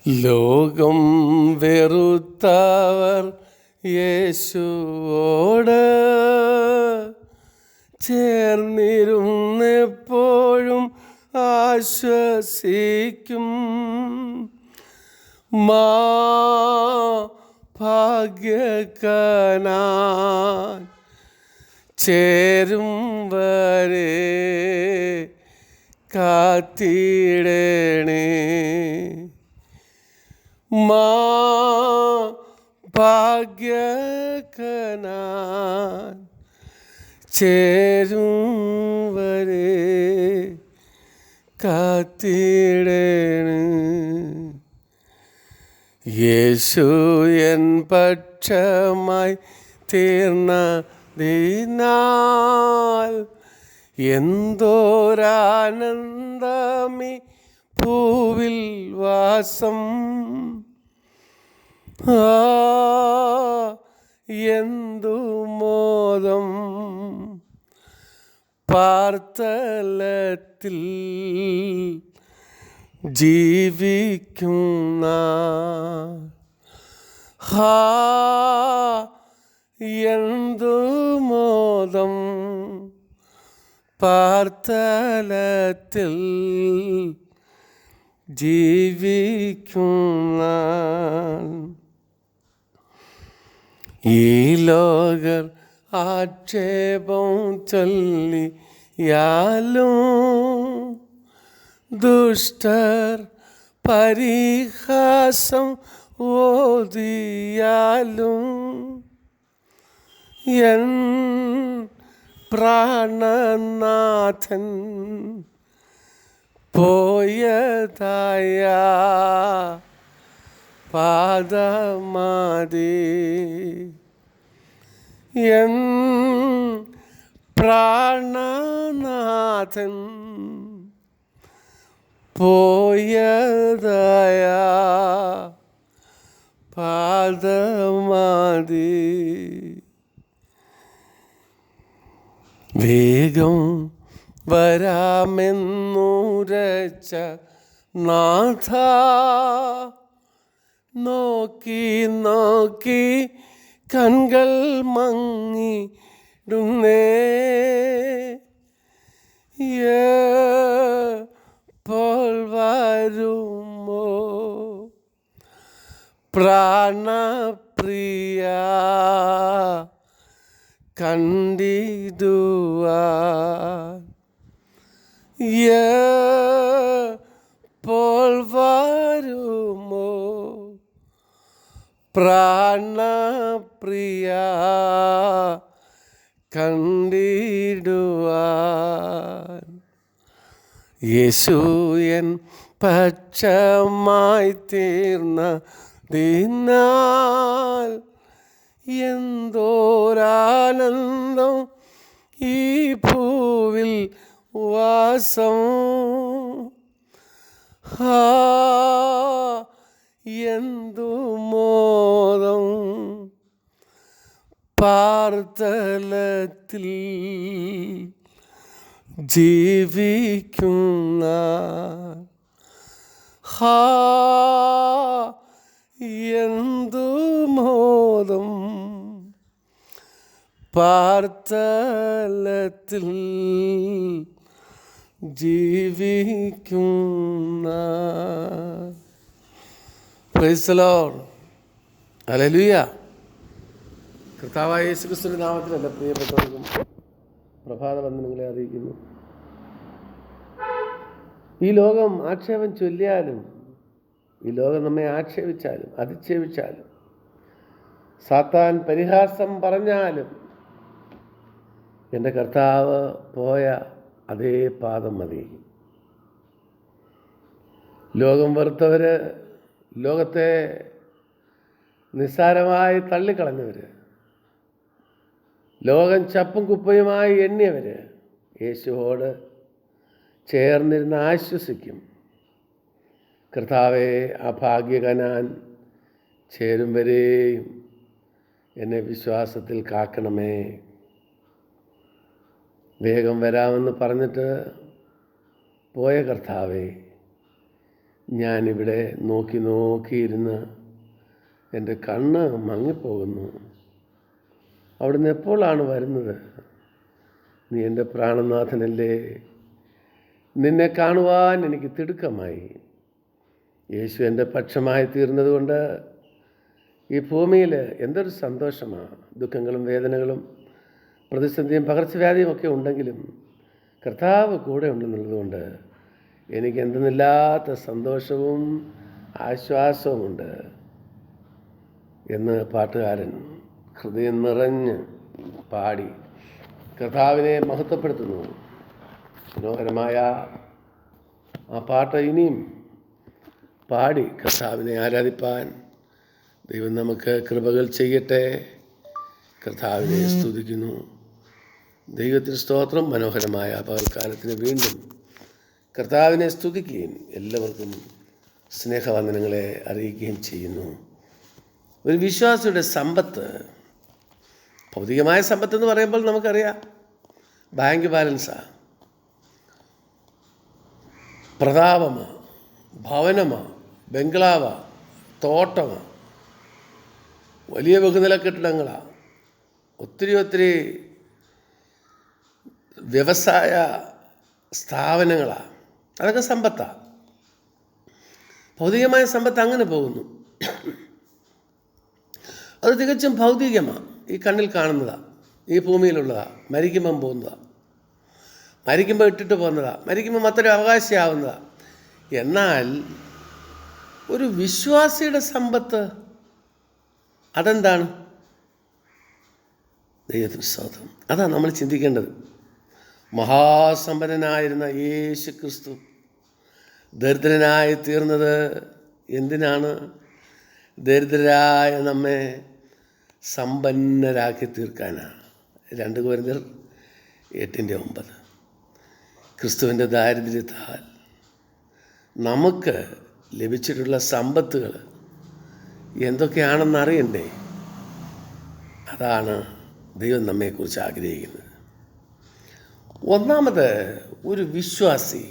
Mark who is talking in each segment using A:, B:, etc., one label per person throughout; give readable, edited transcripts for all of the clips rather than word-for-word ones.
A: ലോകം വെറുത്തവർ യേശുവോട് ചേർന്നിരുന്നെപ്പോഴും ആശ്വസിക്കും. ഭാഗ്യക്കനാൻ ചേരും വരെ കാത്തിടണേ. ഭാഗ്യക്കനാൻ ചേരും വരെ കാത്തിടണേ. യേശു എൻ പക്ഷമായി തീർന്നതിനാൽ എന്തോരാനന്ദമീ ഭൂവിൽ വാസം. എന്തു മോദം പാർത്തലത്തിൽ ജീവിക്കുന്ന. എന്തു മോദം പാർത്തലത്തിൽ ജീവിക്കുന്ന. ഈ ലോകർ ആക്ഷേപം ചൊല്ലിയാലും ദുഷ്ടർ പരിഹാസം ഓതിയാലും എൻ പ്രാണനാഥൻ പോയതായ പാദമതി. എൻ പ്രാണനാഥൻ പോയതായ പാദമതി. വേഗം വരാമെന്നുരച്ച നാഥ നോക്കി നോക്കി കൺകൾ മങ്ങിടുന്നേ. എപ്പോൾ വരുമോ പ്രാണപ്രിയ കണ്ടിടുവാൻ. എപ്പോൾ വരുമോ പ്രാണപ്രിയ കണ്ടിടുവാൻ. യേശു എൻ പക്ഷമായി തീർന്നതിനാൽ എന്തോരാനന്ദം ഈ ഭൂവിൽ വാസം. എന്തു മോദം പാർത്തലത്തിൽ ജീവിക്കുന്ന. എന്തു മോദം പാർത്തലത്തിൽ ജീവിക്കുന്ന. Praise the Lord. ഹല്ലേലൂയ. കർത്താവായ യേശുക്രിസ്തുവിന്റെ നാമത്തിലല്ല പ്രിയപ്പെട്ടവർക്കും പ്രഭാതവന്ദനങ്ങളെ അറിയിക്കുന്നു. ഈ ലോകം ആക്ഷേപം ചൊല്ലിയാലും, ഈ ലോകം നമ്മെ ആക്ഷേപിച്ചാലും അധിക്ഷേപിച്ചാലും, സാത്താൻ പരിഹാസം പറഞ്ഞാലും എൻ്റെ കർത്താവ് പോയ അതേ പാദം മതി. ലോകം വെറുത്തവർ, ലോകത്തെ നിസ്സാരമായി തള്ളിക്കളഞ്ഞവർ, ലോകം ചപ്പും കുപ്പയുമായി എണ്ണിയവർ യേശുവോട് ചേർന്നിരുന്ന് ആശ്വസിക്കും. കർത്താവെ, ആ ഭാഗ്യകനാൻ ചേരും വരെയും എന്നെ വിശ്വാസത്തിൽ കാക്കണമേ. വേഗം വരാമെന്ന് പറഞ്ഞിട്ട് പോയ കർത്താവേ, ഞാനിവിടെ നോക്കിയിരുന്ന് എൻ്റെ കണ്ണ് മങ്ങിപ്പോകുന്നു. അവിടുന്ന് എപ്പോഴാണ് വരുന്നത്? നീ എൻ്റെ പ്രാണനാഥനല്ലേ, നിന്നെ കാണുവാൻ എനിക്ക് തിടുക്കമായി. യേശു എൻ്റെ പക്ഷമായി തീർന്നതുകൊണ്ട് ഈ ഭൂമിയിൽ എന്തൊരു സന്തോഷമാണ്. ദുഃഖങ്ങളും വേദനകളും പ്രതിസന്ധിയും പകർച്ചവ്യാധിയും ഒക്കെ ഉണ്ടെങ്കിലും കർത്താവ് കൂടെ ഉണ്ടെന്നുള്ളതുകൊണ്ട് എനിക്ക് എന്തെന്നില്ലാത്ത സന്തോഷവും ആശ്വാസവുമുണ്ട് എന്ന് പാട്ടുകാരൻ ഹൃദയം നിറഞ്ഞ് പാടി കർത്താവിനെ മഹത്വപ്പെടുത്തുന്നു. മനോഹരമായ ആ പാട്ട് ഇനിയും പാടി കർത്താവിനെ ആരാധിപ്പാൻ ദൈവം നമുക്ക് കൃപകൾ ചെയ്യട്ടെ. കർത്താവിനെ സ്തുതിക്കുന്നു. ദൈവത്തിന് സ്തോത്രം. മനോഹരമായ പകൽക്കാലത്തിന് വീണ്ടും കർത്താവിനെ സ്തുതിക്കുകയും എല്ലാവർക്കും സ്നേഹവന്ദനങ്ങളെ അറിയിക്കുകയും ചെയ്യുന്നു. ഒരു വിശ്വാസിയുടെ സമ്പത്ത്, ഭൗതികമായ സമ്പത്തെന്ന് പറയുമ്പോൾ നമുക്കറിയാം ബാങ്ക് ബാലൻസാണ്, പ്രതാപമാണ്, ഭവനമാണ്, ബംഗ്ലാവാണ്, തോട്ടമാണ്, വലിയ ബഹുനില കെട്ടിടങ്ങളാണ്, ഒത്തിരി വ്യവസായ സ്ഥാപനങ്ങളാണ്. അതൊക്കെ സമ്പത്താണ്. ഭൗതികമായ സമ്പത്ത് അങ്ങനെ പോകുന്നു. അത് തികച്ചും ഭൗതികമാണ്. ഈ കണ്ണിൽ കാണുന്നതാണ്, ഈ ഭൂമിയിലുള്ളതാണ്, മരിക്കുമ്പം പോകുന്നതാണ്, മരിക്കുമ്പോൾ ഇട്ടിട്ട് പോകുന്നതാണ്, മരിക്കുമ്പോൾ മറ്റൊരു അവകാശിയാവുന്നതാണ്. എന്നാൽ ഒരു വിശ്വാസിയുടെ സമ്പത്ത് അതെന്താണ്? ദൈവത്തിന് സ്തോത്രം. അതാണ് നമ്മൾ ചിന്തിക്കേണ്ടത്. മഹാസമ്പന്നനായിരുന്ന യേശു ക്രിസ്തു ദരിദ്രനായി തീർന്നത് എന്തിനാണ്? ദരിദ്രരായ നമ്മെ സമ്പന്നരാക്കി തീർക്കാനാണ്. 2 കൊരിന്ത്യർ 8:9. ക്രിസ്തുവിൻ്റെ ദാരിദ്ര്യത്താൽ നമുക്ക് ലഭിച്ചിട്ടുള്ള സമ്പത്തുകൾ എന്തൊക്കെയാണെന്നറിയണ്ടേ? അതാണ് ദൈവം നമ്മെക്കുറിച്ച് ആഗ്രഹിക്കുന്നത്. ഒന്നാമത്, ഒരു വിശ്വാസി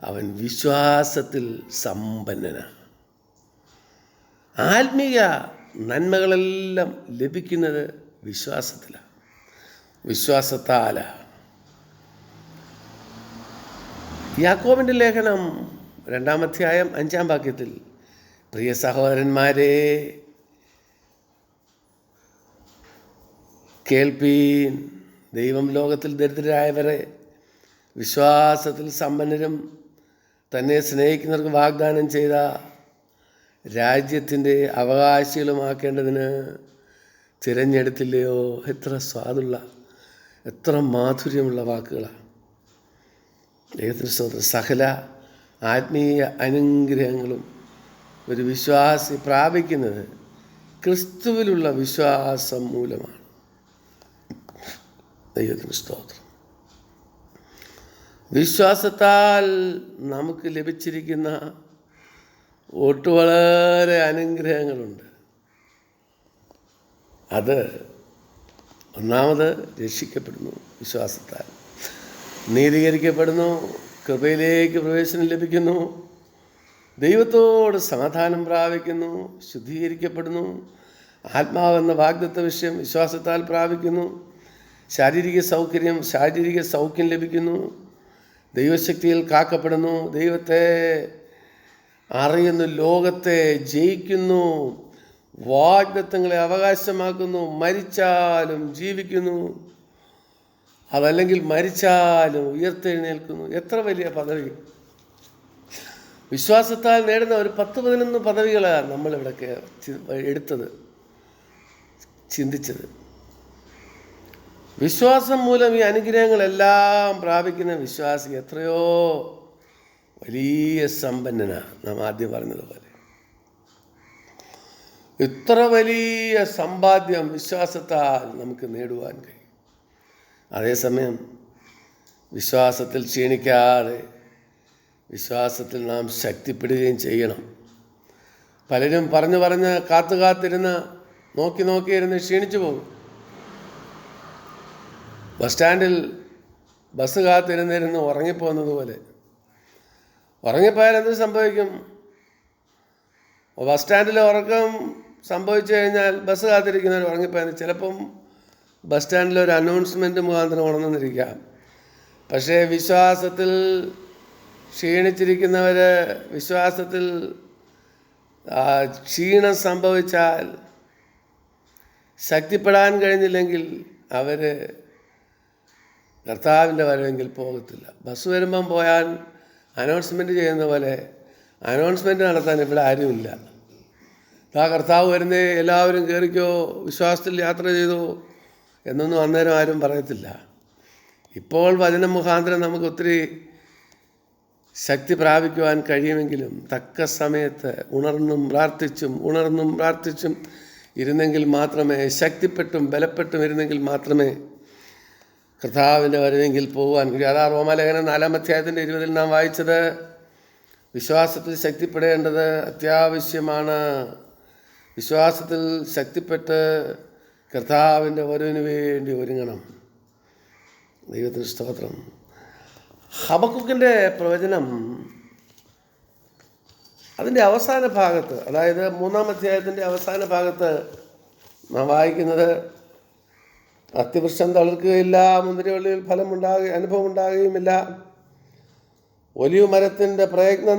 A: അവൻ വിശ്വാസത്തിൽ സമ്പന്നനാണ്. ആത്മീയ നന്മകളെല്ലാം ലഭിക്കുന്നത് വിശ്വാസത്തിലാണ്, വിശ്വാസത്താലാണ്. യാക്കോബിൻ്റെ ലേഖനം 2-ാം അധ്യായം 5-ാം വാക്യത്തിൽ, പ്രിയ സഹോദരന്മാരെ കേൾപ്പീൻ, ദൈവം ലോകത്തിൽ ദരിദ്രരായവരെ വിശ്വാസത്തിൽ സമ്പന്നരും തന്നെ സ്നേഹിക്കുന്നവർക്ക് വാഗ്ദാനം ചെയ്ത രാജ്യത്തിൻ്റെ അവകാശികളുമാക്കേണ്ടതിന് തിരഞ്ഞെടുത്തില്ലയോ? എത്ര സ്വാദുള്ള, എത്ര മാധുര്യമുള്ള വാക്കുകളാണ്. ദൈവത്തിന് സ്തോത്രം. സകല ആത്മീയ അനുഗ്രഹങ്ങളും ഒരു വിശ്വാസി പ്രാപിക്കുന്നത് ക്രിസ്തുവിലുള്ള വിശ്വാസം മൂലമാണ്. ദൈവത്തിന് സ്തോത്രം. വിശ്വാസത്താൽ നമുക്ക് ലഭിച്ചിരിക്കുന്ന വളരെ അനുഗ്രഹങ്ങളുണ്ട്. അത് ഒന്നാമത് രക്ഷിക്കപ്പെടുന്നു, വിശ്വാസത്താൽ നീതീകരിക്കപ്പെടുന്നു, കൃപയിലേക്ക് പ്രവേശനം ലഭിക്കുന്നു, ദൈവത്തോട് സമാധാനം പ്രാപിക്കുന്നു, ശുദ്ധീകരിക്കപ്പെടുന്നു, ആത്മാവെന്ന വാഗ്ദത്ത വിഷയം വിശ്വാസത്താൽ പ്രാപിക്കുന്നു, ശാരീരിക സൗഖ്യം ലഭിക്കുന്നു, ദൈവശക്തിയിൽ കാക്കപ്പെടുന്നു, ദൈവത്തെ അറിയുന്നു, ലോകത്തെ ജയിക്കുന്നു, വാഗ്ദത്തങ്ങളെ അവകാശമാക്കുന്നു, മരിച്ചാലും ജീവിക്കുന്നു, അതല്ലെങ്കിൽ മരിച്ചാലും ഉയർത്തെഴുന്നേൽക്കുന്നു. എത്ര വലിയ പദവി! വിശ്വാസത്താൽ നേടുന്ന ഒരു 10-11 പദവികളാണ് നമ്മളിവിടൊക്കെ എടുത്തത്, ചിന്തിച്ചത്. വിശ്വാസം മൂലം ഈ അനുഗ്രഹങ്ങളെല്ലാം പ്രാപിക്കുന്ന വിശ്വാസി എത്രയോ വലിയ സമ്പന്നനാണ്. നാം ആദ്യം പറഞ്ഞതുപോലെ ഇത്ര വലിയ സമ്പാദ്യം വിശ്വാസത്താൽ നമുക്ക് നേടുവാൻ കഴിയും. അതേസമയം വിശ്വാസത്തിൽ ക്ഷീണിക്കാതെ വിശ്വാസത്തിൽ നാം ശക്തിപ്പെടുകയും ചെയ്യണം. പലരും പറഞ്ഞ് കാത്തിരുന്ന് നോക്കിയിരുന്ന് ക്ഷീണിച്ചു പോകും. ബസ് സ്റ്റാൻഡിൽ ബസ് കാത്തിരുന്നിരുന്ന് ഉറങ്ങിപ്പോകുന്നത് പോലെ ഉറങ്ങിപ്പോയാൽ എന്ത് സംഭവിക്കും? ബസ് സ്റ്റാൻഡിൽ ഉറക്കം സംഭവിച്ചു കഴിഞ്ഞാൽ ബസ് കാത്തിരിക്കുന്നവർ ഉറങ്ങിപ്പോയാൽ ചിലപ്പം ബസ് സ്റ്റാൻഡിൽ ഒരു അനൗൺസ്മെൻറ്റ് മുഖാന്തരം ഉണർന്നിരിക്കാം. പക്ഷേ വിശ്വാസത്തിൽ ക്ഷീണിച്ചിരിക്കുന്നവർ, വിശ്വാസത്തിൽ ക്ഷീണം സംഭവിച്ചാൽ, ശക്തിപ്പെടാൻ കഴിഞ്ഞില്ലെങ്കിൽ അവർ കർത്താവിൻ്റെ വരവെങ്കിൽ പോകത്തില്ല. ബസ് വരുമ്പം പോയാൽ അനൗൺസ്മെൻറ്റ് ചെയ്യുന്ന പോലെ അനൗൺസ്മെൻറ്റ് നടത്താൻ ഇവിടെ ആരുമില്ല. കർത്താവ് വരുന്നേ, എല്ലാവരും കയറിക്കോ, വിശ്വാസത്തിൽ യാത്ര ചെയ്തോ എന്നൊന്നും അന്നേരം ആരും പറയത്തില്ല. ഇപ്പോൾ വചനം മുഖാന്തരം നമുക്ക് ഒത്തിരി ശക്തി പ്രാപിക്കുവാൻ കഴിയുമെങ്കിലും തക്ക സമയത്ത് ഉണർന്നും പ്രാർത്ഥിച്ചും ഇരുന്നെങ്കിൽ മാത്രമേ, ശക്തിപ്പെട്ടും ബലപ്പെട്ടും ഇരുന്നെങ്കിൽ മാത്രമേ കർത്താവിൻ്റെ വരവെങ്കിൽ പോകുവാൻ കഴിയും. അതാ റോമാലേഖനം 4-ാം അധ്യായത്തിൻ്റെ 20 നാം വായിച്ചത്. വിശ്വാസത്തിൽ ശക്തിപ്പെടേണ്ടത് അത്യാവശ്യമാണ്. വിശ്വാസത്തിൽ ശക്തിപ്പെട്ട് കർത്താവിൻ്റെ വരവിന് വേണ്ടി ഒരുങ്ങണം. ദൈവത്തിന് സ്തോത്രം. ഹബക്കുക്കിൻ്റെ പ്രവചനം അതിൻ്റെ അവസാന ഭാഗത്ത്, അതായത് 3-ാം അധ്യായത്തിൻ്റെ അവസാന ഭാഗത്ത് നാം വായിക്കുന്നത്, അത്തിവൃക്ഷം തളിർക്കുകയില്ല, മുന്തിരിവള്ളിയിൽ അനുഭവം ഉണ്ടാകുകയുമില്ല, ഒലിവ് മരത്തിൻ്റെ പ്രയത്നം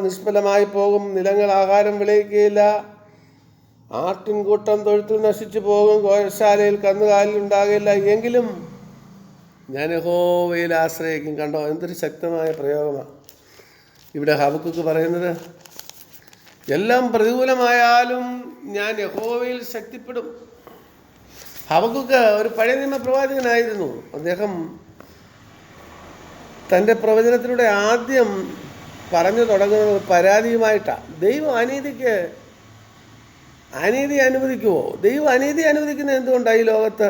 A: നിഷ്ഫലമായി പോകും, നിലങ്ങൾ ആഹാരം വിളയിക്കുകയില്ല, ആട്ടിൻകൂട്ടം തൊഴുത്തിൽ നശിച്ചു പോകും, ഗോശാലയിൽ കന്നുകാലിൽ ഉണ്ടാകില്ല, എങ്കിലും ഞാൻ യഹോവയിൽ ആശ്രയിക്കും. കണ്ടോ, എന്തൊരു ശക്തമായ പ്രയോഗമാണ് ഇവിടെ ഹബക്കുക്ക് പറയുന്നത്. എല്ലാം പ്രതികൂലമായാലും ഞാൻ യഹോവയിൽ ശക്തിപ്പെടും. ഹബക്കുക്ക് ഒരു പഴയ നിയമ പ്രവാചകനായിരുന്നു. അദ്ദേഹം തൻ്റെ പ്രവചനത്തിലൂടെ ആദ്യം പറഞ്ഞു തുടങ്ങുന്നത് പരാതിയുമായിട്ടാണ്. ദൈവം അനീതി അനുവദിക്കുമോ? ദൈവം അനീതി അനുവദിക്കുന്നത് എന്തുകൊണ്ടാണ്? ഈ ലോകത്ത്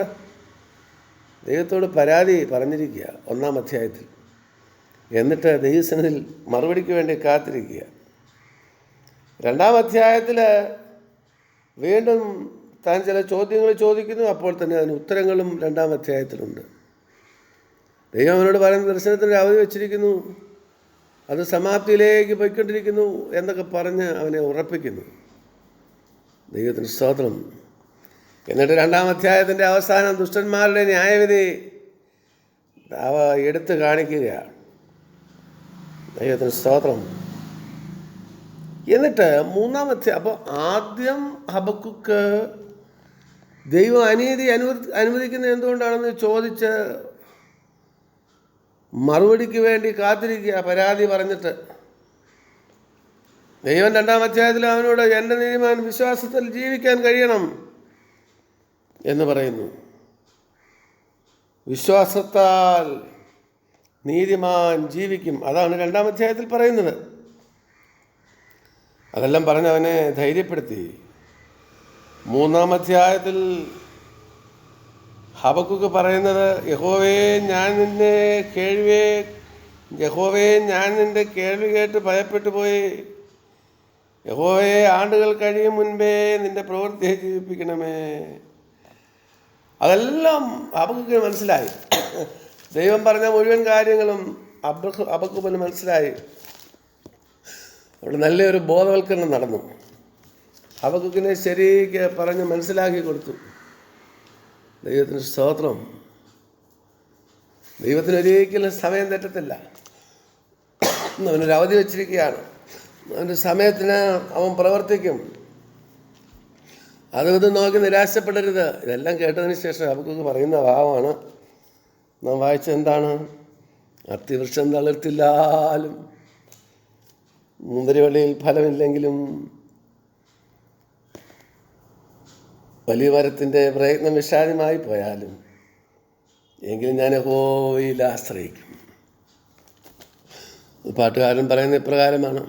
A: ദൈവത്തോട് പരാതി പറഞ്ഞിരിക്കുക 1-ാം അധ്യായത്തിൽ. എന്നിട്ട് ദൈവസന്നിധിയിൽ മറുപടിക്ക് വേണ്ടി കാത്തിരിക്കുക. 2-ാം അധ്യായത്തിൽ വീണ്ടും താൻ ചില ചോദ്യങ്ങൾ ചോദിക്കുന്നു. അപ്പോൾ തന്നെ അതിന് ഉത്തരങ്ങളും 2-ാം അധ്യായത്തിലുണ്ട്. ദൈവം അവനോട് പറയുന്ന ദർശനത്തിന് അവധി വച്ചിരിക്കുന്നു, അത് സമാപ്തിയിലേക്ക് പോയിക്കൊണ്ടിരിക്കുന്നു എന്നൊക്കെ പറഞ്ഞ് അവനെ ഉറപ്പിക്കുന്നു. ദൈവത്തിന് സ്തോത്രം. എന്നിട്ട് 2-ാം അധ്യായത്തിൻ്റെ അവസാനം ദുഷ്ടന്മാരുടെ ന്യായവിധി അവ എടുത്തു കാണിക്കുകയാണ്. ദൈവത്തിന് സ്തോത്രം. എന്നിട്ട് 3-ാം അധ്യായം, അപ്പോൾ ആദ്യം ഹബക്കുക്ക് ദൈവം അനീതി അനുവദിക്കുന്നത് എന്തുകൊണ്ടാണെന്ന് ചോദിച്ച് മറുപടിക്ക് വേണ്ടി കാത്തിരിക്കുക, പരാതി പറഞ്ഞിട്ട്. ദൈവം 2-ാം അധ്യായത്തിൽ അവനോട് എൻ്റെ നീതിമാൻ വിശ്വാസത്തിൽ ജീവിക്കാൻ കഴിയണം എന്ന് പറയുന്നു. വിശ്വാസത്താൽ നീതിമാൻ ജീവിക്കും, അതാണ് 2-ാം അധ്യായത്തിൽ പറയുന്നത്. അതെല്ലാം പറഞ്ഞ് അവനെ ധൈര്യപ്പെടുത്തി. 3-ാം അധ്യായത്തിൽ ഹബക്കുക്ക് പറയുന്നത്, യഹോവേ ഞാൻ നിൻ്റെ കേൾവി കേട്ട് ഭയപ്പെട്ടു പോയി. യഹോവേ ആണ്ടുകൾ കഴിയും മുൻപേ നിൻ്റെ പ്രവൃത്തിയെ ജീവിപ്പിക്കണമേ. അതെല്ലാം ഹബക്കുക്കിന് മനസ്സിലായി. ദൈവം പറഞ്ഞ മുഴുവൻ കാര്യങ്ങളും ഹബക്കുക്കിന് മനസ്സിലായി. അവിടെ നല്ലൊരു ബോധവൽക്കരണം നടന്നു. ഹബക്കുക്കിനെ ശരിക്ക് പറഞ്ഞ് മനസ്സിലാക്കി കൊടുത്തു. ദൈവത്തിന് സ്തോത്രം. ദൈവത്തിന് ഒരിക്കലും സമയം തെറ്റത്തില്ല. അവനൊരു അവധി വച്ചിരിക്കുകയാണ്. അവൻ്റെ സമയത്തിന് അവൻ പ്രവർത്തിക്കും. അത് നോക്കി നിരാശപ്പെടരുത്. ഇതെല്ലാം കേട്ടതിന് ശേഷം ഹബക്കുക്ക് പറയുന്ന ഭാവമാണ് നാം വായിച്ചത്. എന്താണ്? അത്തിവൃക്ഷം തളിർത്തില്ലാലും മുന്തിരിവള്ളിയിൽ ഫലമില്ലെങ്കിലും വലിയ മരത്തിൻ്റെ പ്രയത്നം വിഷാദമായി പോയാലും എങ്കിലും ഞാൻ യഹോവയിൽ ആശ്രയിക്കും. പാട്ടുകാരൻ പറയുന്ന ഇപ്രകാരമാണ്: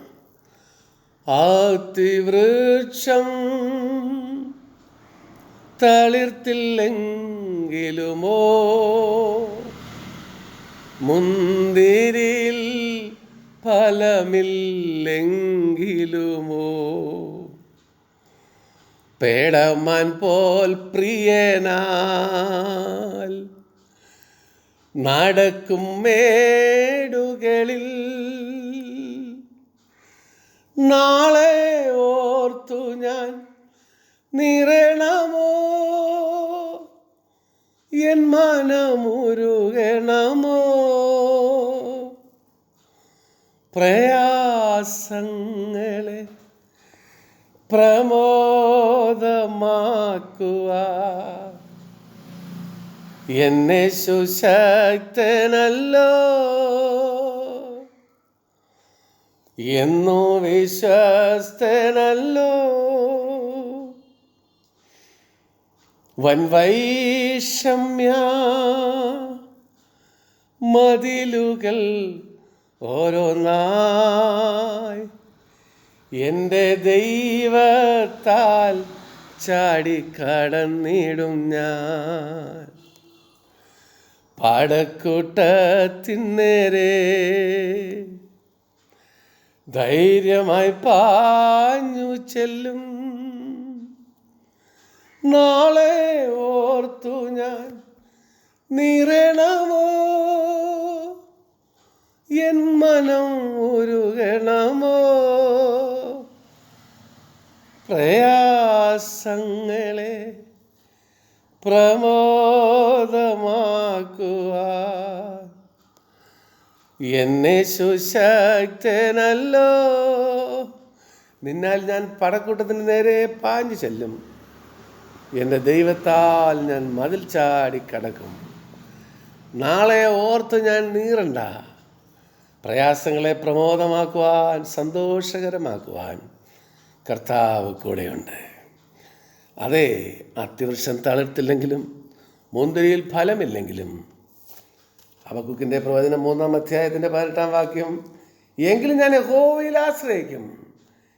A: അത്തിവൃക്ഷം തളിർത്തില്ലെങ്കിലുമോ, മുന്തിരിയിൽ ഫലമില്ലെങ്കിലുമോ, പേടമാൻ പോൽ പ്രിയനാൽ നടക്കും മേടുകളിൽ നാളെ ഓർത്തു ഞാൻ നിറയണമോ, എൻ മനമുരുകണമോ, പ്രയാസങ്ങളെ പ്രമോദമാക്കുവാൻ എന്നെ സുശക്തനല്ലോ, എന്നു വിശ്വസ്തനല്ലോ. വൻവൈഷമ്യ മതിലുകൾ ഓരോന്നായി എൻ്റെ ദൈവത്താൽ ചാടിക്കടന്നിടും ഞാൻ. പടക്കൂട്ടത്തിന്നേരെ ധൈര്യമായി പാഞ്ഞു ചെല്ലും. നാളെ ഓർത്തു ഞാൻ നിറയണമോ, എൻ മനം ഉരുകണമോ, പ്രയാസങ്ങളെ പ്രമോദമാക്കുവാൻ എന്നെ സുശക്തനല്ലോ. നിന്നാൽ ഞാൻ പടക്കൂട്ടത്തിന് നേരെ പാഞ്ഞു ചെല്ലും, എൻ്റെ ദൈവത്താൽ ഞാൻ മതിൽ ചാടിക്കടക്കും. നാളെ ഓർത്ത് ഞാൻ നീറണ്ട, പ്രയാസങ്ങളെ പ്രമോദമാക്കുവാൻ സന്തോഷകരമാക്കുവാൻ കർത്താവ് കൂടെയുണ്ട്. അതെ, അത്തിവൃക്ഷം തളിർത്തില്ലെങ്കിലും മുന്തിരിയിൽ ഫലമില്ലെങ്കിലും, ഹബക്കൂക്കിൻ്റെ പ്രവചനം 3-ാം അധ്യായത്തിൻ്റെ 18-ാം വാക്യം, എങ്കിലും ഞാൻ യഹോവയിൽ ആശ്രയിക്കും,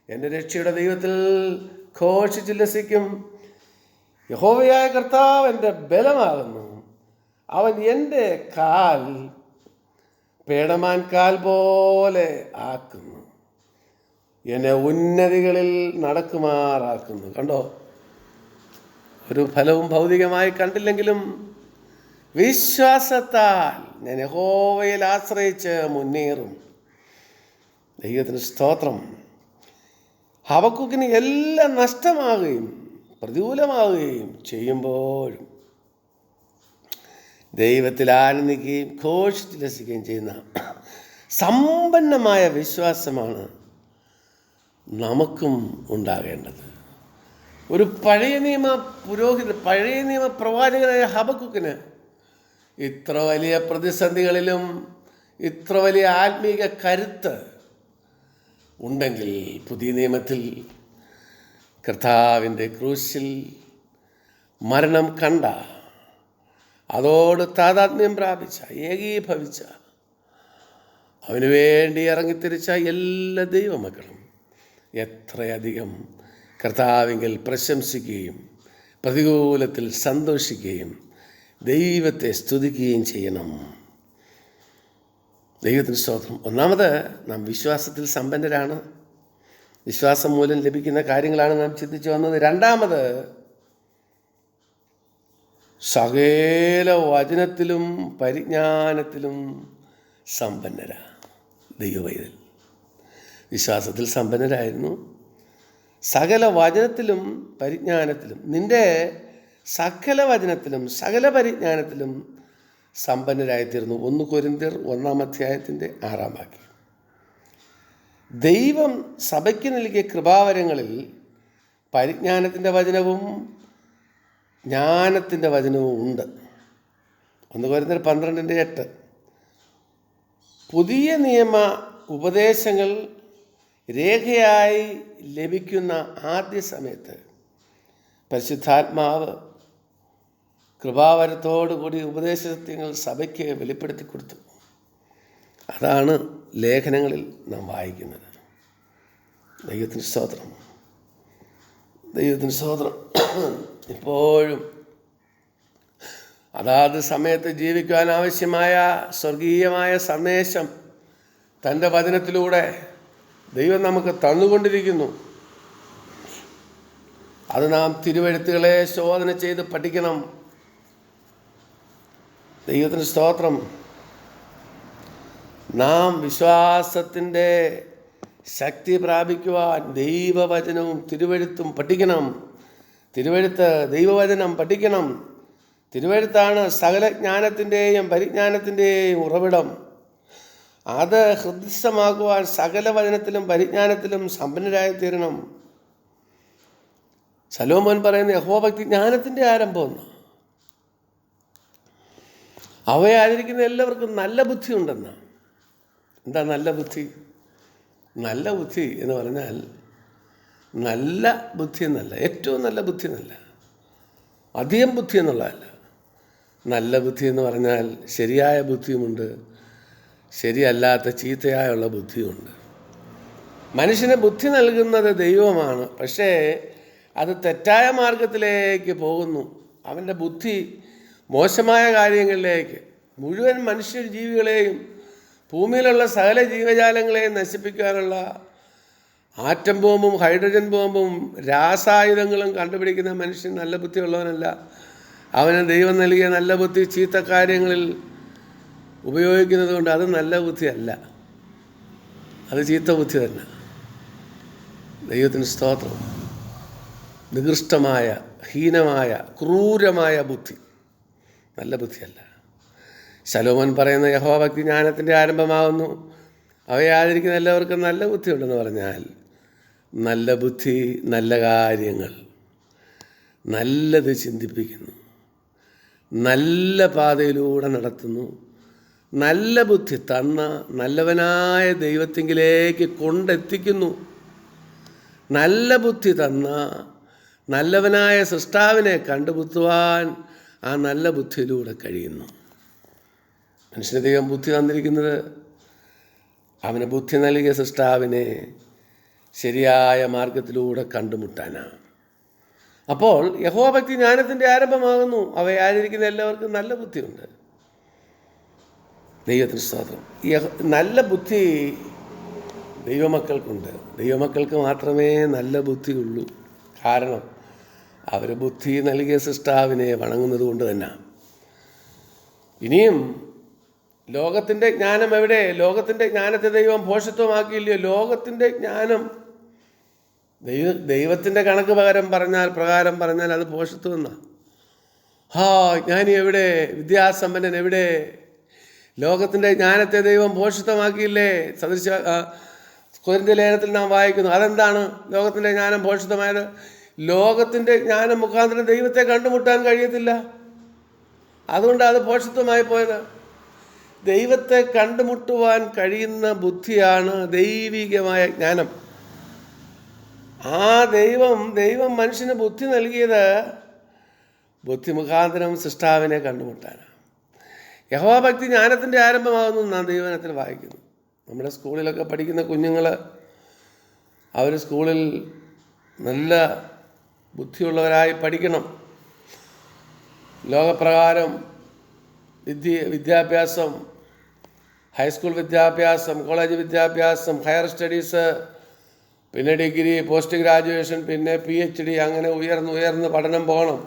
A: എൻ്റെ രക്ഷയുടെ ദൈവത്തിൽ ഘോഷിച്ചുല്ലസിക്കും. യഹോവയായ കർത്താവ് എൻ്റെ ബലമാകുന്നു, അവൻ എൻ്റെ കാൽ പേടമാൻ കാൽ പോലെ ആക്കുന്നു, എന്നെ ഉന്നതികളിൽ നടക്കുമാറാക്കുന്നു. കണ്ടോ, ഒരു ഫലവും ഭൗതികമായി കണ്ടില്ലെങ്കിലും വിശ്വാസത്താൽ ഞാൻ യഹോവയിൽ ആശ്രയിച്ച് മുന്നേറും. ദൈവത്തിന് സ്തോത്രം. ഹബക്കൂക്കിന് എല്ലാം നഷ്ടമാകുകയും പ്രതികൂലമാവുകയും ചെയ്യുമ്പോഴും ദൈവത്തിൽ ആനന്ദിക്കുകയും ഘോഷിച്ചുല്ലസിക്കുകയും ചെയ്യുന്ന സമ്പന്നമായ വിശ്വാസമാണ് നമുക്കും ഉണ്ടാകേണ്ടത്. ഒരു പഴയ നിയമ പ്രവാചകനായ ഹബക്കൂക്കിന് ഇത്ര വലിയ പ്രതിസന്ധികളിലും ഇത്ര വലിയ ആത്മീക കരുത്ത് ഉണ്ടെങ്കിൽ, പുതിയ നിയമത്തിൽ കർത്താവിൻ്റെ ക്രൂശിൽ മരണം കണ്ട, അതോട് താതാത്മ്യം പ്രാപിച്ച, ഏകീഭവിച്ച, അവന് വേണ്ടി ഇറങ്ങിത്തിരിച്ച എല്ലാ ദൈവമക്കളും എത്രയധികം കർത്താവിങ്കിൽ പ്രശംസിക്കുകയും പ്രതികൂലത്തിൽ സന്തോഷിക്കുകയും ദൈവത്തെ സ്തുതിക്കുകയും ചെയ്യണം. ദൈവത്തിന് സ്തോത്രം. ഒന്നാമത്, നാം വിശ്വാസത്തിൽ സമ്പന്നരാണ്. വിശ്വാസം മൂലം ലഭിക്കുന്ന കാര്യങ്ങളാണ് നാം ചിന്തിച്ചു വന്നത്. രണ്ടാമത്, സകല വചനത്തിലും പരിജ്ഞാനത്തിലും സമ്പന്നരാ ദൈവവൈതൽ. വിശ്വാസത്തിൽ സമ്പന്നരായിരുന്നു, സകല വചനത്തിലും പരിജ്ഞാനത്തിലും, നിൻ്റെ സകല വചനത്തിലും സകല പരിജ്ഞാനത്തിലും സമ്പന്നരായിത്തീർന്നു. 1 കൊരിന്ത്യർ 1-ാം അധ്യായത്തിൻ്റെ 6-ാം വാക്യം. ദൈവം സഭയ്ക്ക് നൽകിയ കൃപാവരങ്ങളിൽ പരിജ്ഞാനത്തിൻ്റെ വചനവും ജ്ഞാനത്തിൻ്റെ വചനവും ഉണ്ട്. 1 കൊരിന്ത്യർ 12:8. പുതിയ നിയമ ഉപദേശങ്ങൾ രേഖയായി ലഭിക്കുന്ന ആദ്യ സമയത്ത് പരിശുദ്ധാത്മാവ് കൃപാവരത്തോടുകൂടി ഉപദേശസത്യങ്ങൾ സഭയ്ക്ക് വെളിപ്പെടുത്തി കൊടുത്തു. അതാണ് ലേഖനങ്ങളിൽ നാം വായിക്കുന്നത്. ദൈവത്തിന് സ്തോത്രം, ദൈവത്തിന് സ്തോത്രം. ഇപ്പോഴും അതാത് സമയത്ത് ജീവിക്കുവാൻ ആവശ്യമായ സ്വർഗീയമായ സന്ദേശം തൻ്റെ വചനത്തിലൂടെ ദൈവം നമുക്ക് തന്നുകൊണ്ടിരിക്കുന്നു. അത് നാം തിരുവെഴുത്തുകളെ ശോധന ചെയ്ത് പഠിക്കണം. ദൈവത്തിന് സ്തോത്രം. നാം വിശ്വാസത്തിൻ്റെ ശക്തി പ്രാപിക്കുവാൻ ദൈവവചനവും തിരുവെഴുത്തും പഠിക്കണം. തിരുവെഴുത്ത്, ദൈവവചനം പഠിക്കണം. തിരുവെഴുത്താണ് സകല ജ്ഞാനത്തിൻ്റെയും പരിജ്ഞാനത്തിൻ്റെയും ഉറവിടം. അത് ഹൃദയസ്ഥമാക്കുവാൻ സകല വചനത്തിലും പരിജ്ഞാനത്തിലും സമ്പന്നരായി തീരണം. ശലോമോൻ പറയുന്ന യഹോവഭക്തി ജ്ഞാനത്തിൻ്റെ ആരംഭമെന്ന്. അവയെ ആചരിക്കുന്ന എല്ലാവർക്കും നല്ല ബുദ്ധി ഉണ്ടെന്ന്. എന്താ നല്ല ബുദ്ധി? നല്ല ബുദ്ധി എന്ന് പറഞ്ഞാൽ നല്ല ബുദ്ധി എന്നല്ല, ഏറ്റവും നല്ല ബുദ്ധി എന്നല്ല, അധികം ബുദ്ധി എന്നുള്ളതല്ല. നല്ല ബുദ്ധി എന്ന് പറഞ്ഞാൽ ശരിയായ ബുദ്ധിയുമുണ്ട്, ശരിയല്ലാത്ത ചീത്തയായുള്ള ബുദ്ധിയുമുണ്ട്. മനുഷ്യന് ബുദ്ധി നൽകുന്നത് ദൈവമാണ്. പക്ഷേ അത് തെറ്റായ മാർഗത്തിലേക്ക് പോകുന്നു. അവൻ്റെ ബുദ്ധി മോശമായ കാര്യങ്ങളിലേക്ക്, മുഴുവൻ മനുഷ്യ ജീവികളെയും ഭൂമിയിലുള്ള സകല ജീവജാലങ്ങളെയും നശിപ്പിക്കാനുള്ള ആറ്റം ബോംബും ഹൈഡ്രജൻ ബോംബും രാസായുധങ്ങളും കണ്ടുപിടിക്കുന്ന മനുഷ്യൻ നല്ല ബുദ്ധിയുള്ളവനല്ല. അവന് ദൈവം നൽകിയ നല്ല ബുദ്ധി ചീത്ത കാര്യങ്ങളിൽ ഉപയോഗിക്കുന്നത് കൊണ്ട് അത് നല്ല ബുദ്ധിയല്ല, അത് ചീത്ത ബുദ്ധി തന്നെ. ദൈവത്തിന് സ്തോത്രം. നികൃഷ്ടമായ, ഹീനമായ, ക്രൂരമായ ബുദ്ധി നല്ല ബുദ്ധിയല്ല. ശലോമോൻ പറയുന്ന യഹോവഭക്തി ജ്ഞാനത്തിൻ്റെ ആരംഭമാകുന്നു. അവയെ ആചരിക്കുന്ന എല്ലാവർക്കും നല്ല ബുദ്ധിയുണ്ടെന്ന് പറഞ്ഞാൽ നല്ല ബുദ്ധി നല്ല കാര്യങ്ങൾ, നല്ലത് ചിന്തിപ്പിക്കുന്നു, നല്ല പാതയിലൂടെ നടത്തുന്നു. നല്ല ബുദ്ധി തന്ന നല്ലവനായ ദൈവത്തിങ്കിലേക്ക് കൊണ്ടെത്തിക്കുന്നു. നല്ല ബുദ്ധി തന്ന നല്ലവനായ സൃഷ്ടാവിനെ കണ്ടുമുട്ടുവാൻ ആ നല്ല ബുദ്ധിയിലൂടെ കഴിയുന്നു. മനുഷ്യന് ദൈവം ബുദ്ധി തന്നിരിക്കുന്നത് അവന് ബുദ്ധി നൽകിയ സൃഷ്ടാവിനെ ശരിയായ മാർഗത്തിലൂടെ കണ്ടുമുട്ടാനാണ്. അപ്പോൾ യഹോവഭക്തി ജ്ഞാനത്തിൻ്റെ ആരംഭമാകുന്നു. അവയെ ആചരിക്കുന്ന എല്ലാവർക്കും നല്ല ബുദ്ധിയുണ്ട്. ദൈവത്തിന് സ്തോത്രം. നല്ല ബുദ്ധി ദൈവമക്കൾക്കുണ്ട്. ദൈവമക്കൾക്ക് മാത്രമേ നല്ല ബുദ്ധിയുള്ളൂ. കാരണം അവർ ബുദ്ധി നൽകിയ സൃഷ്ടാവിനെ വണങ്ങുന്നത് കൊണ്ട് തന്നെ. ഇനിയും ലോകത്തിൻ്റെ ജ്ഞാനം എവിടെ? ലോകത്തിൻ്റെ ജ്ഞാനത്തെ ദൈവം ഭോഷത്വമാക്കിയില്ലയോ? ലോകത്തിൻ്റെ ജ്ഞാനം ദൈവത്തിൻ്റെ കണക്ക് പ്രകാരം പറഞ്ഞാൽ അത് ഭോഷത്വം എന്നാ. ജ്ഞാനി എവിടെ? വിദ്യാസമ്പന്നൻ എവിടെ? ലോകത്തിൻ്റെ ജ്ഞാനത്തെ ദൈവം ഭോഷത്വമാക്കിയില്ലേ? കൊരിന്ത്യർ ലേഖനത്തിൽ നാം വായിക്കുന്നു. അതെന്താണ് ലോകത്തിൻ്റെ ജ്ഞാനം ഭോഷത്വമായത്? ലോകത്തിൻ്റെ ജ്ഞാനം മുഖാന്തരം ദൈവത്തെ കണ്ടുമുട്ടാൻ കഴിയത്തില്ല. അതുകൊണ്ട് അത് ഭോഷത്വമായി പോയത്. ദൈവത്തെ കണ്ടുമുട്ടുവാൻ കഴിയുന്ന ബുദ്ധിയാണ് ദൈവികമായ ജ്ഞാനം. ആ ദൈവം മനുഷ്യന് ബുദ്ധി നൽകിയത് ബുദ്ധി മുഖാന്തരം സൃഷ്ടാവിനെ കണ്ടുമുട്ടാനാണ്. യഹോവഭക്തി ജ്ഞാനത്തിൻ്റെ ആരംഭമാകുന്നു നാം ദൈവവചനത്തിൽ വായിക്കുന്നു. നമ്മുടെ സ്കൂളിലൊക്കെ പഠിക്കുന്ന കുഞ്ഞുങ്ങൾ അവർ സ്കൂളിൽ നല്ല ബുദ്ധിയുള്ളവരായി പഠിക്കണം. ലോകപ്രകാരം വിദ്യാഭ്യാസം, ഹൈസ്കൂൾ വിദ്യാഭ്യാസം, കോളേജ് വിദ്യാഭ്യാസം, ഹയർ സ്റ്റഡീസ്, പിന്നെ ഡിഗ്രി, പോസ്റ്റ് ഗ്രാജുവേഷൻ, പിന്നെ PhD, അങ്ങനെ ഉയർന്ന് പഠനം പോകണം.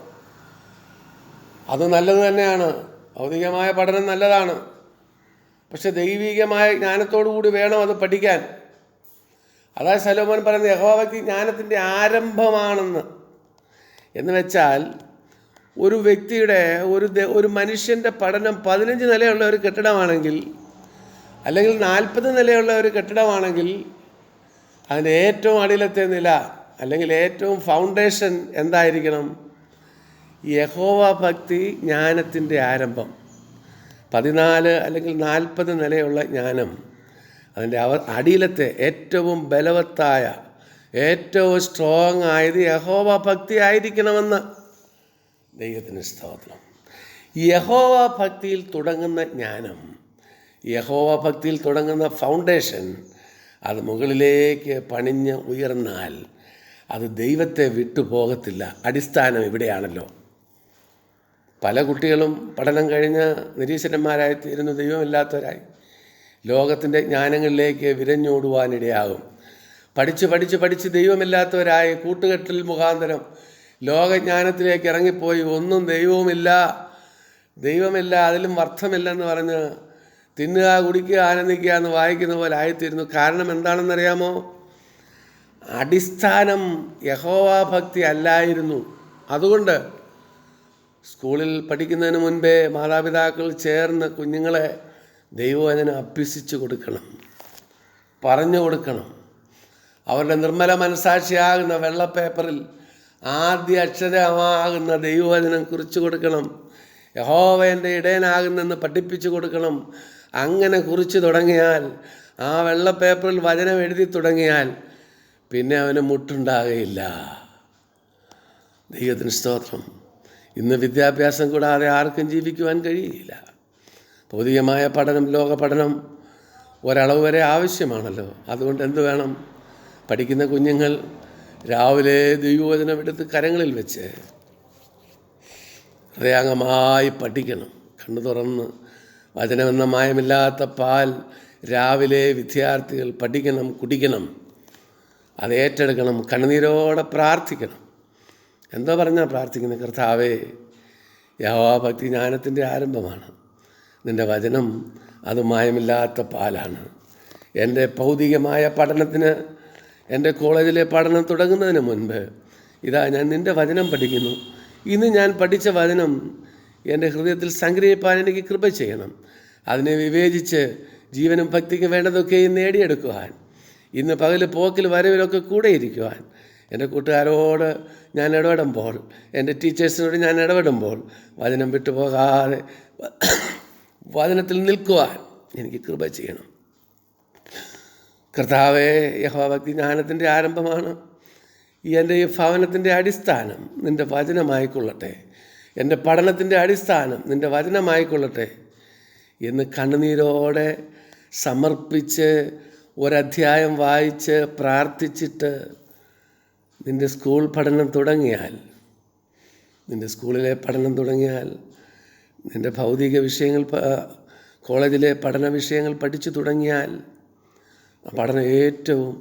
A: അത് നല്ലത് തന്നെയാണ്. ഭൗതികമായ പഠനം നല്ലതാണ്. പക്ഷെ ദൈവികമായ ജ്ഞാനത്തോടു കൂടി വേണം അത് പഠിക്കാൻ. അതായത് ശലോമോൻ പറയുന്നത് യഹോവഭക്തി ജ്ഞാനത്തിൻ്റെ ആരംഭമാണെന്ന്. എന്ന് വെച്ചാൽ ഒരു വ്യക്തിയുടെ ഒരു മനുഷ്യൻ്റെ പഠനം 15 നിലയുള്ള ഒരു കെട്ടിടമാണെങ്കിൽ, അല്ലെങ്കിൽ 40 നിലയുള്ള ഒരു കെട്ടിടമാണെങ്കിൽ, അതിൻ്റെ ഏറ്റവും അടിയിലത്തെ നില അല്ലെങ്കിൽ ഏറ്റവും ഫൗണ്ടേഷൻ എന്തായിരിക്കണം? യഹോവഭക്തി ജ്ഞാനത്തിൻ്റെ ആരംഭം. 14 അല്ലെങ്കിൽ 40 നിലയുള്ള ജ്ഞാനം അതിൻ്റെ അടിയിലത്തെ ഏറ്റവും ബലവത്തായ, ഏറ്റവും സ്ട്രോങ് ആയത് യഹോവഭക്തി ആയിരിക്കണമെന്ന്. ദൈവത്തിന് സ്തോത്രം. യഹോവഭക്തിയിൽ തുടങ്ങുന്ന ജ്ഞാനം, യഹോവഭക്തിയിൽ തുടങ്ങുന്ന ഫൗണ്ടേഷൻ, അത് മുകളിലേക്ക് പണിഞ്ഞ് ഉയർന്നാൽ അത് ദൈവത്തെ വിട്ടുപോകത്തില്ല. അടിസ്ഥാനം ഇവിടെയാണല്ലോ. പല കുട്ടികളും പഠനം കഴിഞ്ഞ് നിരീശ്വരന്മാരായി തീരുന്നു, ദൈവമില്ലാത്തവരായി ലോകത്തിൻ്റെ ജ്ഞാനങ്ങളിലേക്ക് വിരഞ്ഞോടുവാനിടയാകും. പഠിച്ച് ദൈവമില്ലാത്തവരായി കൂട്ടുകെട്ടിൽ മുഖാന്തരം ലോകജ്ഞാനത്തിലേക്ക് ഇറങ്ങിപ്പോയി ഒന്നും ദൈവമില്ല, അതിലും അർത്ഥമില്ലെന്ന് പറഞ്ഞ് തിന്നുക, കുടിക്കുക, ആനന്ദിക്കുക എന്ന് വായിക്കുന്ന പോലെ ആയിത്തീരുന്നു. കാരണം എന്താണെന്നറിയാമോ? അടിസ്ഥാനം യഹോവാഭക്തി അല്ലായിരുന്നു. അതുകൊണ്ട് സ്കൂളിൽ പഠിക്കുന്നതിന് മുൻപേ മാതാപിതാക്കൾ ചേർന്ന് കുഞ്ഞുങ്ങളെ ദൈവവചനം അഭ്യസിച്ചു കൊടുക്കണം, പറഞ്ഞു കൊടുക്കണം. അവരുടെ നിർമ്മല മനസാക്ഷിയാകുന്ന വെള്ളപ്പേപ്പറിൽ ആദ്യ അക്ഷരമാകുന്ന ദൈവവചനം കുറിച്ചു കൊടുക്കണം. യഹോവ എൻ്റെ ഇടയനാകുന്നെന്ന് പഠിപ്പിച്ചു കൊടുക്കണം. അങ്ങനെ കുറിച്ച് തുടങ്ങിയാൽ, ആ വെള്ളപ്പേപ്പറിൽ വചനം എഴുതി തുടങ്ങിയാൽ പിന്നെ അവന് മുട്ടുണ്ടാകുകയില്ല. ദൈവത്തിന് സ്തോത്രം. ഇന്ന് വിദ്യാഭ്യാസം കൂടാതെ ആർക്കും ജീവിക്കുവാൻ കഴിയില്ല. ഭൗതികമായ പഠനം, ലോക പഠനം ഒരളവ് വരെ ആവശ്യമാണല്ലോ. അതുകൊണ്ട് എന്ത് വേണം? പഠിക്കുന്ന കുഞ്ഞുങ്ങൾ രാവിലെ ദൈവവചനം എടുത്ത് കരങ്ങളിൽ വെച്ച് ഹൃദയാംഗമായി പഠിക്കണം. കണ്ണു തുറന്ന് വചനമെന്ന മായമില്ലാത്ത പാൽ രാവിലെ വിദ്യാർത്ഥികൾ പഠിക്കണം, കുടിക്കണം. അത് ഏറ്റെടുക്കണം, കണ്ണുനീരോടെ പ്രാർത്ഥിക്കണം. എന്തോ പറഞ്ഞാൽ പ്രാർത്ഥിക്കുന്നത്? കർത്താവേ, യഹോവാഭക്തി ജ്ഞാനത്തിൻ്റെ ആരംഭമാണ്. നിൻ്റെ വചനം അത് മായമില്ലാത്ത പാലാണ്. എൻ്റെ ഭൗതികമായ പഠനത്തിന്, എൻ്റെ കോളേജിലെ പഠനം തുടങ്ങുന്നതിന് മുൻപ് ഇതാ ഞാൻ നിൻ്റെ വചനം പഠിക്കുന്നു. ഇന്ന് ഞാൻ പഠിച്ച വചനം എൻ്റെ ഹൃദയത്തിൽ സംഗ്രഹിപ്പാൻ എനിക്ക് കൃപ ചെയ്യണം. അതിനെ വിവേചിച്ച് ജീവനും ഭക്തിക്കും വേണ്ടതൊക്കെയും നേടിയെടുക്കുവാൻ, ഇന്ന് പകൽ പോക്കിൽ വരവിലൊക്കെ കൂടെ ഇരിക്കുവാൻ, എൻ്റെ കൂട്ടുകാരോട് ഞാൻ ഇടപെടുമ്പോൾ, എൻ്റെ ടീച്ചേഴ്സിനോട് ഞാൻ ഇടപെടുമ്പോൾ വചനം വിട്ടുപോകാതെ വചനത്തിൽ നിൽക്കുവാൻ എനിക്ക് കൃപ ചെയ്യണം. കർത്താവേ, യഹോവാഭക്തി ജ്ഞാനത്തിൻ്റെ ആരംഭമാണ്. എൻ്റെ ഈ ഭവനത്തിൻ്റെ അടിസ്ഥാനം നിൻ്റെ വചനമായിക്കൊള്ളട്ടെ, എൻ്റെ പഠനത്തിൻ്റെ അടിസ്ഥാനം നിൻ്റെ വചനമായിക്കൊള്ളട്ടെ എന്ന് കണ്ണുനീരോടെ സമർപ്പിച്ച് ഒരധ്യായം വായിച്ച് പ്രാർത്ഥിച്ചിട്ട് നിൻ്റെ സ്കൂൾ പഠനം തുടങ്ങിയാൽ, നിൻ്റെ സ്കൂളിലെ പഠനം തുടങ്ങിയാൽ, നിൻ്റെ ഭൗതിക വിഷയങ്ങൾ, കോളേജിലെ പഠന വിഷയങ്ങൾ പഠിച്ചു തുടങ്ങിയാൽ ആ പഠനം ഏറ്റവും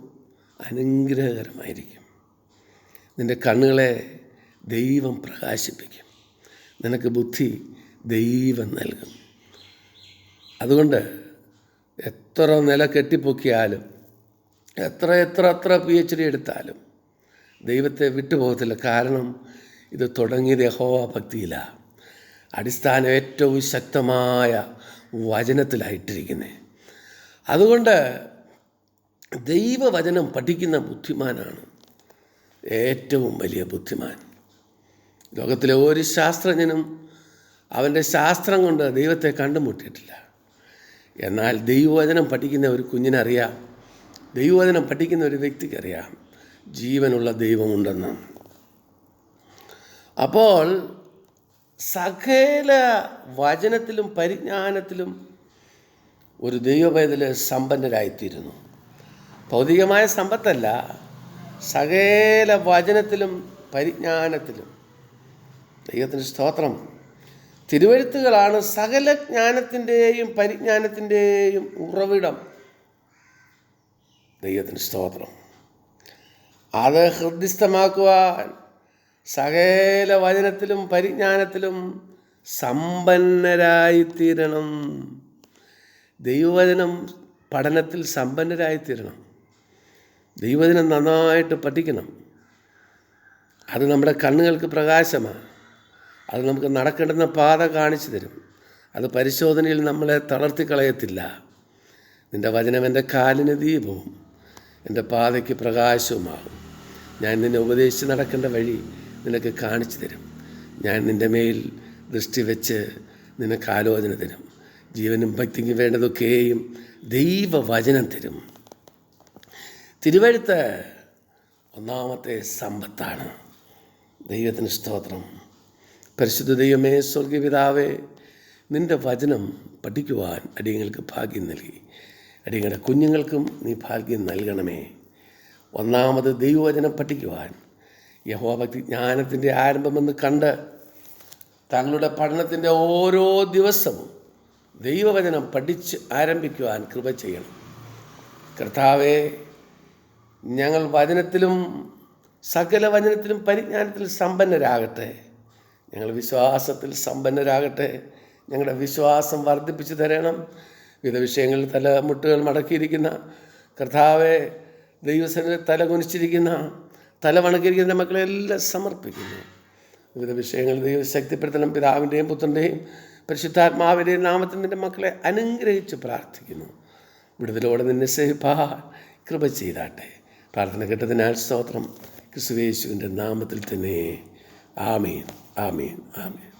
A: അനുഗ്രഹകരമായിരിക്കും. നിൻ്റെ കണ്ണുകളെ ദൈവം പ്രകാശിപ്പിക്കും. നിനക്ക് ബുദ്ധി ദൈവം നൽകും. അതുകൊണ്ട് എത്ര നില കെട്ടിപ്പൊക്കിയാലും, എത്ര PhD എടുത്താലും ദൈവത്തെ വിട്ടുപോകത്തില്ല. കാരണം ഇത് തുടങ്ങിയത് യഹോവാഭക്തിയിലാണ്. അടിസ്ഥാനം ഏറ്റവും ശക്തമായ വചനത്തിലായിട്ടിരിക്കുന്നത്. അതുകൊണ്ട് ദൈവവചനം പഠിക്കുന്ന ബുദ്ധിമാനാണ് ഏറ്റവും വലിയ ബുദ്ധിമാൻ. ലോകത്തിലെ ഒരു ശാസ്ത്രജ്ഞനും അവൻ്റെ ശാസ്ത്രം കൊണ്ട് ദൈവത്തെ കണ്ടുമുട്ടിയിട്ടില്ല. എന്നാൽ ദൈവവചനം പഠിക്കുന്ന ഒരു കുഞ്ഞിനറിയാം, ദൈവവചനം പഠിക്കുന്ന ഒരു വ്യക്തിക്കറിയാം ജീവനുള്ള ദൈവമുണ്ടെന്ന്. അപ്പോൾ സകല വചനത്തിലും പരിജ്ഞാനത്തിലും ഒരു ദൈവപൈതൽ സമ്പന്നരായിത്തീരുന്നു. ഭൗതികമായ സമ്പത്തല്ല, സകല വചനത്തിലും പരിജ്ഞാനത്തിലും. ദൈവത്തിന് സ്തോത്രം. തിരുവെഴുത്തുകളാണ് സകല ജ്ഞാനത്തിൻ്റെയും പരിജ്ഞാനത്തിൻ്റെയും ഉറവിടം. ദൈവത്തിന് സ്തോത്രം. അത് ഹൃദ്യസ്ഥമാക്കുവാൻ സകല വചനത്തിലും പരിജ്ഞാനത്തിലും സമ്പന്നരായിത്തീരണം. ദൈവവചനം പഠനത്തിൽ സമ്പന്നരായിത്തീരണം. ദൈവവചനം നന്നായിട്ട് പഠിക്കണം. അത് നമ്മുടെ കണ്ണുകൾക്ക് പ്രകാശമാണ്. അത് നമുക്ക് നടക്കേണ്ടുന്ന പാത കാണിച്ചു തരും. അത് പരിശോധനയിൽ നമ്മളെ തളർത്തിക്കളയത്തില്ല. നിൻ്റെ വചനം എൻ്റെ കാലിന് ദീപവും എൻ്റെ പാതയ്ക്ക് പ്രകാശവുമാകും. ഞാൻ നിന്നെ ഉപദേശിച്ച് നടക്കേണ്ട വഴി നിനക്ക് കാണിച്ചു തരും. ഞാൻ നിൻ്റെ മേൽ ദൃഷ്ടി വെച്ച് നിനക്ക് ആലോചന തരും. ജീവനും ഭക്തിക്കും വേണ്ടതൊക്കെയും ദൈവവചനം തരും. തിരുവെഴുത്ത് ഒന്നാമത്തെ സമ്പത്താണ്. ദൈവത്തിന് സ്തോത്രം. പരിശുദ്ധ ദൈവമേ, സ്വർഗപിതാവേ, നിൻ്റെ വചനം പഠിക്കുവാൻ അടിയങ്ങൾക്ക് ഭാഗ്യം നൽകി. അടിയങ്ങളുടെ കുഞ്ഞുങ്ങൾക്കും നീ ഭാഗ്യം നൽകണമേ. ഒന്നാമത് ദൈവവചനം പഠിക്കുവാൻ, യഹോവാഭക്തി ജ്ഞാനത്തിൻ്റെ ആരംഭമെന്ന് കണ്ട് തങ്ങളുടെ പഠനത്തിൻ്റെ ഓരോ ദിവസവും ദൈവവചനം പഠിച്ച് ആരംഭിക്കുവാൻ കൃപ ചെയ്യണം. കർത്താവേ, ഞങ്ങൾ വചനത്തിലും സകല വചനത്തിലും പരിജ്ഞാനത്തിൽ സമ്പന്നരാകട്ടെ. ഞങ്ങൾ വിശ്വാസത്തിൽ സമ്പന്നരാകട്ടെ. ഞങ്ങളുടെ വിശ്വാസം വർദ്ധിപ്പിച്ചു തരണം. വിവിധ വിഷയങ്ങളിൽ തലമുട്ടുകൾ മടക്കിയിരിക്കുന്ന കർത്താവെ, ദൈവസന്നിധിയിൽ തല കുനിച്ചിരിക്കുന്ന, തല വണക്കിയിരിക്കുന്ന മക്കളെല്ലാം സമർപ്പിക്കുന്നു. വിവിധ വിഷയങ്ങൾ ദൈവം ശക്തിപ്പെടുത്തണം. പിതാവിൻ്റെയും പുത്രൻ്റെയും പരിശുദ്ധാത്മാവിൻ്റെയും നാമത്തിൽ നിൻ്റെ മക്കളെ അനുഗ്രഹിച്ച് പ്രാർത്ഥിക്കുന്നു. വിടുതലോടെ നിന്നെ സേവിപ്പാൻ കൃപ ചെയ്താട്ടെ. പ്രാർത്ഥന കേട്ടതിനാൽ സ്തോത്രം. ക്രിസ്തുയേശുവിൻ്റെ നാമത്തിൽ തന്നെ. ആമേൻ, ആമേൻ, ആമേൻ.